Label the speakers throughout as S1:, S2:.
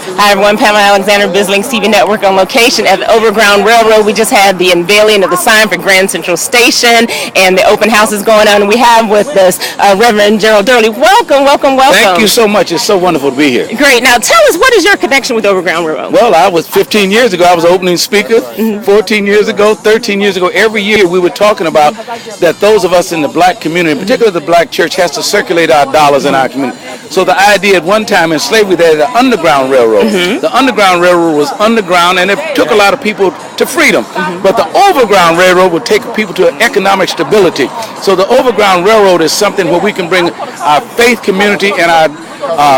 S1: Hi everyone, Pamela Alexander, BizLynks TV Network on location at the Overground Railroad. We just had the unveiling of the sign for Grand Central Station, and the open house is going on. And we have with us Reverend Gerald Durley. Welcome, welcome, welcome.
S2: Thank you so much. It's so wonderful to be here.
S1: Great. Now tell us, what is your connection with Overground Railroad?
S2: Well, I was 15 years ago. I was opening speaker. 14 years ago, 13 years ago. Every year we were talking about that those of us in the black community, particularly the black church, has to circulate our dollars in our community. So the idea at one time in slavery, they had the Underground Railroad. The Underground Railroad was underground, and it took a lot of people to freedom. But the Overground Railroad would take people to economic stability. So the Overground Railroad is something where we can bring our faith community and our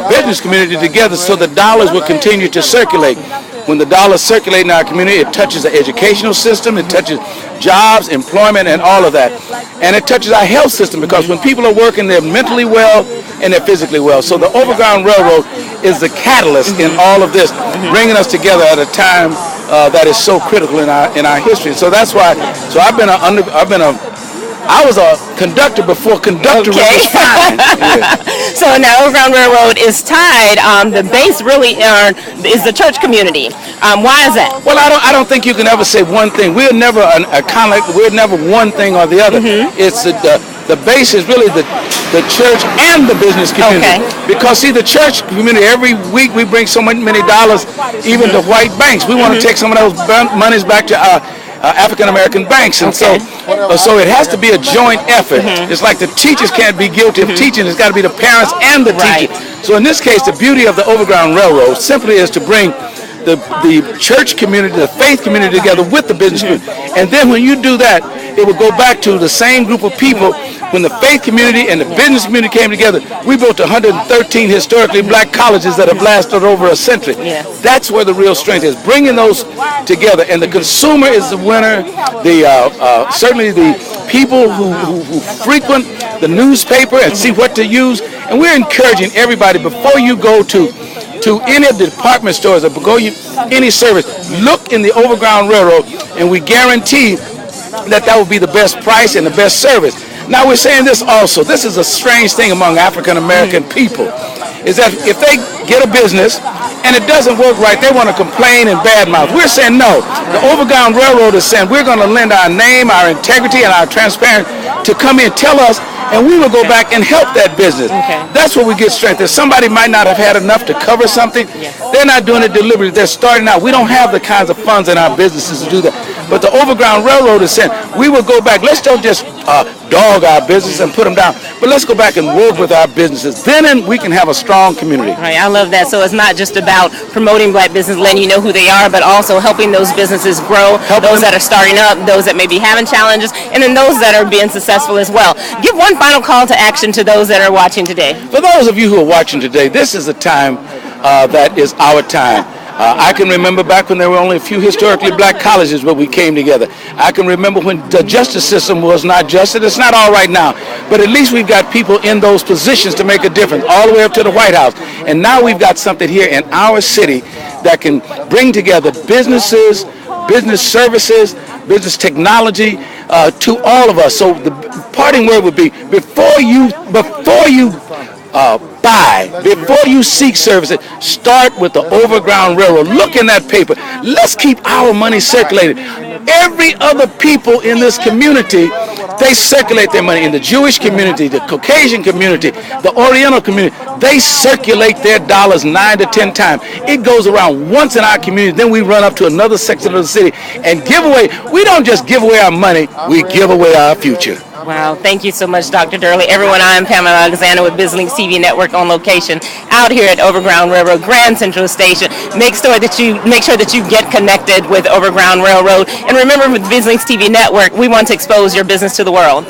S2: business community together so the dollars will continue to circulate. When the dollars circulate in our community, it touches the educational system, it touches jobs, employment, and all of that. And it touches our health system, because when people are working, they're mentally well and they're physically well. So the Overground Railroad is the catalyst in all of this, bringing us together at a time that is so critical in our history. So that's why. So I was a conductor before conductor was fine. Yeah.
S1: So now Overground Railroad is tied. The base really is the church community. Why is that?
S2: Well, I don't think you can ever say one thing. We're never we're never one thing or the other. It's the base is really the church and the business community. Because see, the church community, every week we bring so many dollars even to white banks. We want to take some of those monies back to African American banks, and so it has to be a joint effort. It's like the teachers can't be guilty of teaching; it's got to be the parents and the teachers. So in this case, the beauty of the Overground Railroad simply is to bring the church community, the faith community together with the business community. And then when you do that, it will go back to the same group of people. When the faith community and the business community came together, we built 113 historically black colleges that have lasted over a century. That's where the real strength is, bringing those together. And the consumer is the winner. Certainly the people who frequent the newspaper and see what to use. And we're encouraging everybody, before you go to any of the department stores or go any service, look in the Overground Railroad, and we guarantee that will be the best price and the best service. Now we're saying this also. This is a strange thing among African American people, is that if they get a business and it doesn't work right, they want to complain and badmouth. We're saying no. The Overground Railroad is saying we're going to lend our name, our integrity, and our transparency to come in, tell us, and we will go back and help that business. That's where we get strength. If somebody might not have had enough to cover something, they're not doing it deliberately. They're starting out. We don't have the kinds of funds in our businesses to do that. But the Overground Railroad is saying we will go back. Let's don't just dog our business and put them down, but let's go back and work with our businesses. Then we can have a strong community.
S1: Right, I love that. So it's not just about promoting black business, letting you know who they are, but also helping those businesses grow, those that are starting up, those that may be having challenges, and then those that are being successful as well. Give one final call to action to those that are watching today.
S2: For those of you who are watching today, this is a time that is our time. I can remember back when there were only a few historically black colleges where we came together. I can remember when the justice system was not just. It's not all right now, but at least we've got people in those positions to make a difference, all the way up to the White House. And now we've got something here in our city that can bring together businesses, business services, business technology, to all of us. So the parting word would be, before you buy, before you seek services, start with the Overground Railroad. Look in that paper. Let's keep our money circulated. Every other people in this community, they circulate their money. In the Jewish community, the Caucasian community, the Oriental community, they circulate their dollars 9 to 10 times. It goes around once in our community, then we run up to another section of the city and give away. We don't just give away our money, we give away our future.
S1: Wow, thank you so much, Dr. Durley. Everyone, I'm Pamela Alexander with BizLynks TV Network on location out here at Overground Railroad, Grand Central Station. Make sure that you get connected with Overground Railroad. And remember, with BizLynks TV Network, we want to expose your business to the world.